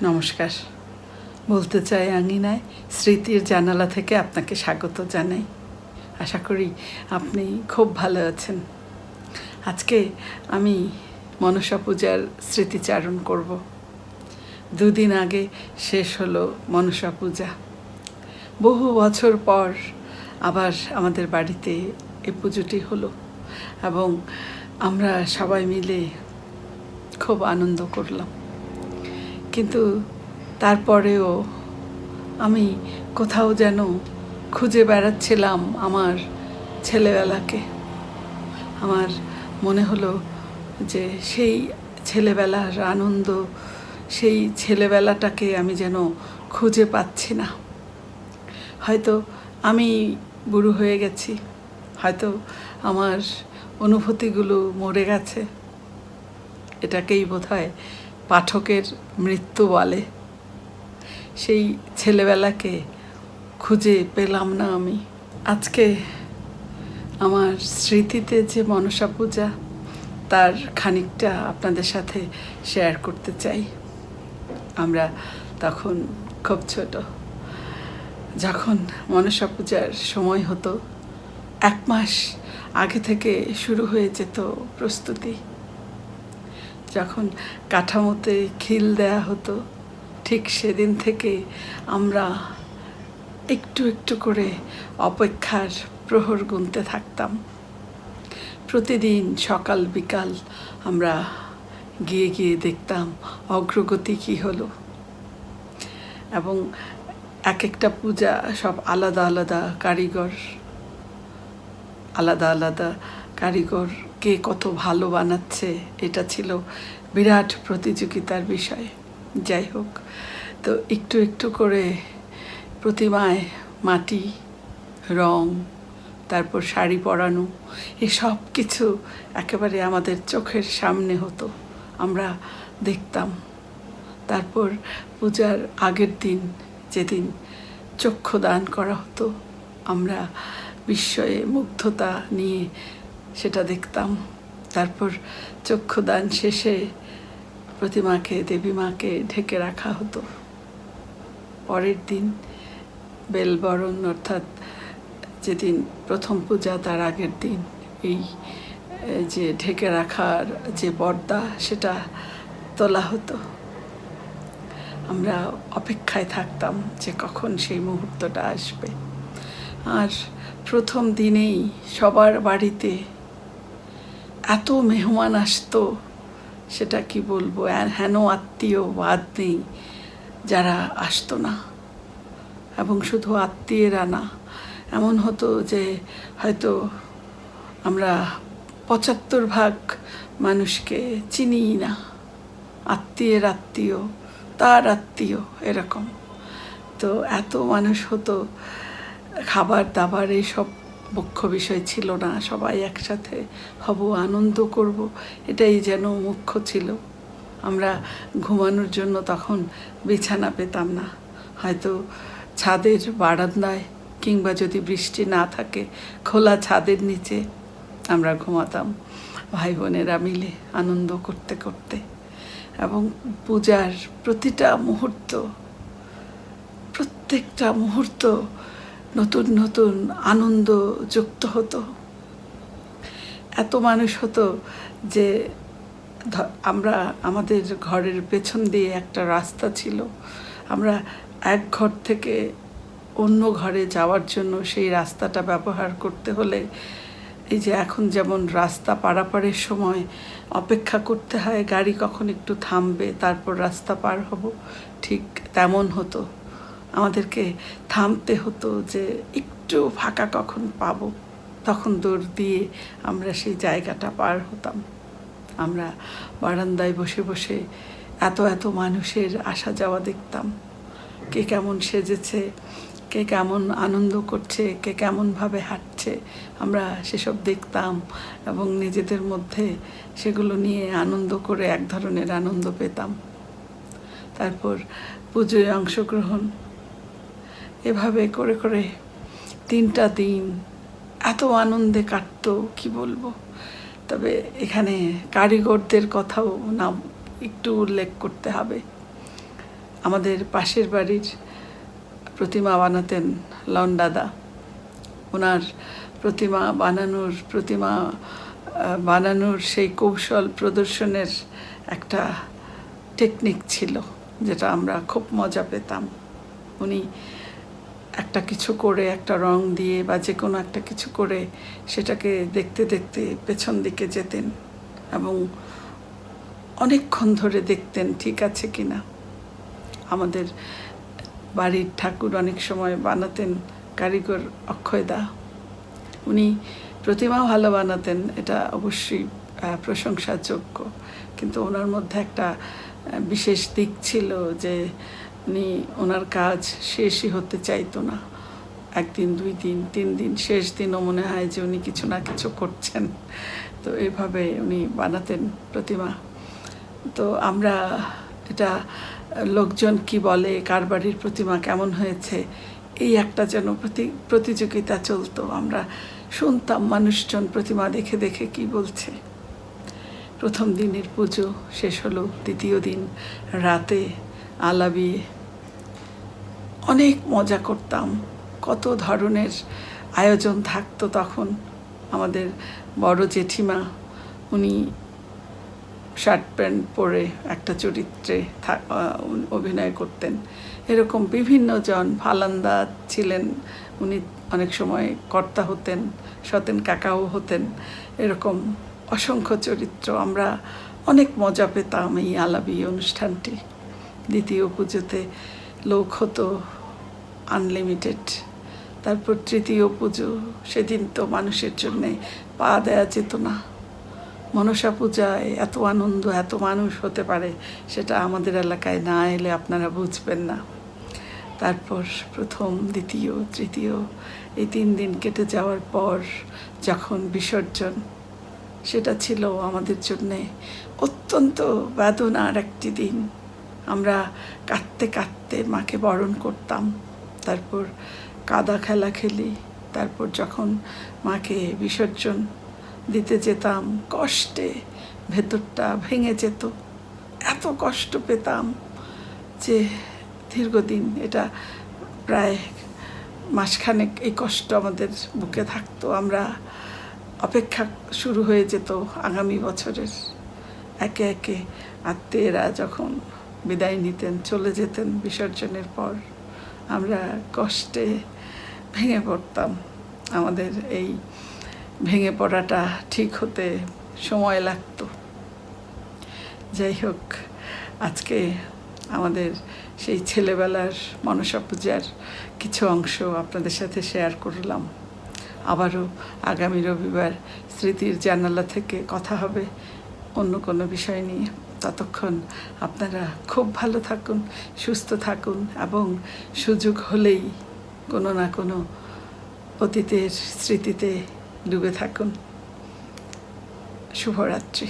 নমস্কার। বলতে চাই আঙিনায় স্মৃতির জানালা থেকে আপনাকে স্বাগত জানাই। আশা করি আপনি খুব ভালো আছেন। আজকে আমি মনসা পূজার স্মৃতিচারণ করব। 2 দিন আগে শেষ হলো মনসা পূজা। বহু বছর পর আবার আমাদের বাড়িতে এই পুজোটি হলো এবং আমরা সবাই মিলে খুব আনন্দ করলাম। কিন্তু তারপরেও আমি কোথাও যেন খুঁজে বেড়াচ্ছিলাম আমার ছেলেবেলাকে। আমার মনে হলো যে সেই ছেলেবেলার আনন্দ, সেই ছেলেবেলাটাকে আমি যেন খুঁজে পাচ্ছি না। হয়তো আমি বুড়ো হয়ে গেছি, হয়তো আমার অনুভূতিগুলো মরে গেছে। এটাকেই বোধহয় পাঠকের মৃত্যু বলে। সেই ছেলেবেলাকে খুঁজে পেলাম না আমি। আজকে আমার স্মৃতিতে যে মনসা পূজা, তার খানিকটা আপনাদের সাথে শেয়ার করতে চাই। আমরা তখন খুব ছোট। যখন মনসা পূজার সময় হতো, 1 মাস আগে থেকে শুরু হয়ে যেত প্রস্তুতি। যখন কাঠামোতে খিল দেয়া হতো, ঠিক সেদিন থেকে আমরা একটু একটু করে অপেক্ষার প্রহর গুনতে থাকতাম। প্রতিদিন সকাল বিকাল আমরা গিয়ে গিয়ে দেখতাম অগ্রগতি কী হলো। এবং এক একটা পূজা সব আলাদা আলাদা কারিগর, আলাদা আলাদা কারিগর কে কত ভালো বানাচ্ছে, এটা ছিল বিরাট প্রতিযোগিতার বিষয়। যাই হোক, তো একটু একটু করে প্রতিমায় মাটি, রং, তারপর শাড়ি পরানো, এসব কিছু একেবারে আমাদের চোখের সামনে হতো, আমরা দেখতাম। তারপর পূজার আগের দিন, যেদিন চক্ষুদান করা হতো, আমরা বিস্ময়ে মুগ্ধতা নিয়ে সেটা দেখতাম। তারপর চক্ষুদান শেষে প্রতিমাকে, দেবী মাকে ঢেকে রাখা হতো। পরের দিন বেলবরণ, অর্থাৎ যেদিন প্রথম পূজা তার আগের দিন, এই যে ঢেকে রাখার যে পর্দা, সেটা তোলা হতো। আমরা অপেক্ষায় থাকতাম যে কখন সেই মুহূর্তটা আসবে। আর প্রথম দিনেই সবার বাড়িতে এত মেহমান আসতো, সেটা কি বলবো, হেন আত্মীয় বাদ নেই যারা আসতো না। এবং শুধু আত্মীয়রা না, এমন হতো যে হয়তো আমরা 75 মানুষকে চিনিই না। আত্মীয়ের আত্মীয়, তার আত্মীয়, এরকম। তো এত মানুষ হতো, খাবার দাবার এইসব মুখ্য বিষয় ছিল না। সবাই একসাথে হব, আনন্দ করব, এটাই যেন মুখ্য ছিল। আমরা ঘুমানোর জন্য তখন বিছানা পেতাম না। হয়তো ছাদের বারান্দায়, কিংবা যদি বৃষ্টি না থাকে খোলা ছাদের নিচে আমরা ঘুমাতাম ভাই বোনেরা মিলে, আনন্দ করতে করতে। এবং পূজার প্রতিটা মুহূর্ত, প্রত্যেকটা মুহূর্ত নতুন নতুন আনন্দ যুক্ত হতো। এত মানুষ হতো যে আমরা, আমাদের ঘরের পেছন দিয়ে একটা রাস্তা ছিল। আমরা এক ঘর থেকে অন্য ঘরে যাওয়ার জন্য সেই রাস্তাটা ব্যবহার করতে হলে, এই যে এখন যেমন রাস্তা পারাপারের সময় অপেক্ষা করতে হয় গাড়ি কখন একটু থামবে, তারপর রাস্তা পার হব, ঠিক তেমন হতো। আমাদেরকে থামতে হতো যে একটু ফাঁকা কখন পাবো, তখন দৌড় দিয়ে আমরা সেই জায়গাটা পার হতাম। আমরা বারান্দায় বসে বসে এত এত মানুষের আসা যাওয়া দেখতাম। কে কেমন সেজেছে, কে কেমন আনন্দ করছে, কে কেমনভাবে হাঁটছে, আমরা সেসব দেখতাম এবং নিজেদের মধ্যে সেগুলো নিয়ে আনন্দ করে এক ধরনের আনন্দ পেতাম। তারপর পুজোয় অংশগ্রহণ, এভাবে করে করে 3টা দিন এত আনন্দে কাটতো, কি বলবো। তবে এখানে কারিগরদের কথাও না একটু উল্লেখ করতে হবে। আমাদের পাশের বাড়ির প্রতিমা বানাতেন লন দাদা। ওনার প্রতিমা বানানোর সেই কৌশল প্রদর্শনের একটা টেকনিক ছিল, যেটা আমরা খুব মজা পেতাম। উনি একটা কিছু করে, একটা রং দিয়ে বা যে কোনো একটা কিছু করে সেটাকে দেখতে দেখতে পেছন দিকে যেতেন এবং অনেকক্ষণ ধরে দেখতেন ঠিক আছে কিনা। আমাদের বাড়ির ঠাকুর অনেক সময় বানাতেন কারিগর অক্ষয়দা। উনি প্রতিমা ভালো বানাতেন, এটা অবশ্যই প্রশংসার যোগ্য, কিন্তু ওনার মধ্যে একটা বিশেষ দিক ছিল যে উনি ওনার কাজ শেষই হতে চাইতো না। একদিন, 2 দিন, 3 দিন, শেষ দিনও মনে হয় যে উনি কিছু না কিছু করছেন। তো এইভাবে উনি বানাতেন প্রতিমা। তো আমরা এটা লোকজন কি বলে, কার বাড়ির প্রতিমা কেমন হয়েছে, এই একটা যেন প্রতিযোগিতা চলতো। আমরা শুনতাম মানুষজন প্রতিমা দেখে দেখে কি বলছে। প্রথম দিনের পুজো শেষ হলো, দ্বিতীয় দিন রাতে আলাবি, অনেক মজা করতাম। কত ধরনের আয়োজন থাকতো তখন। আমাদের বড় জেঠিমা, উনি শার্ট প্যান্ট পরে একটা চরিত্রে অভিনয় করতেন। এরকম বিভিন্ন জন, ফালান্দা ছিলেন, উনি অনেক সময় কর্তা হতেন, সতেন কাকাও হতেন। এরকম অসংখ্য চরিত্র, আমরা অনেক মজা পেতাম এই আলাবি অনুষ্ঠানটি। দ্বিতীয় পুজোতে লোক হতো আনলিমিটেড। তারপর তৃতীয় পুজো, সেদিন তো মানুষের জন্যে পা দেওয়া যেত না। মনসা পূজায় এত আনন্দ, এত মানুষ হতে পারে, সেটা আমাদের এলাকায় না এলে আপনারা বুঝবেন না। তারপর প্রথম, দ্বিতীয়, তৃতীয়, এই 3 দিন কেটে যাওয়ার পর যখন বিসর্জন, সেটা ছিল আমাদের জন্যে অত্যন্ত বেদনার একটি দিন। আমরা কাঁদতে কাঁদতে মাকে বরণ করতাম, তারপর কাদা খেলা খেলি, তারপর যখন মাকে বিসর্জন দিতে যেতাম, কষ্টে ভেতরটা ভেঙে যেত, এত কষ্ট পেতাম যে দীর্ঘদিন, এটা প্রায় মাসখানেক এই কষ্ট আমাদের বুকে থাকতো। আমরা অপেক্ষা শুরু হয়ে যেত আগামী বছরের। একে একে আত্মীয়রা যখন বিদায় নিতেন, চলে যেতেন বিসর্জনের পর, আমরা কষ্টে ভেঙে পড়তাম। আমাদের এই ভেঙে পড়াটা ঠিক হতে সময় লাগতো। যাই হোক, আজকে আমাদের সেই ছেলেবেলার মনসা পূজার কিছু অংশ আপনাদের সাথে শেয়ার করলাম। আবারও আগামী রবিবার স্মৃতির জানালা থেকে কথা হবে অন্য কোনো বিষয় নিয়ে। ততক্ষণ আপনারা খুব ভালো থাকুন, সুস্থ থাকুন এবং সুযোগ হলেই কোনো না কোনো অতীতের স্মৃতিতে ডুবে থাকুন। শুভরাত্রি।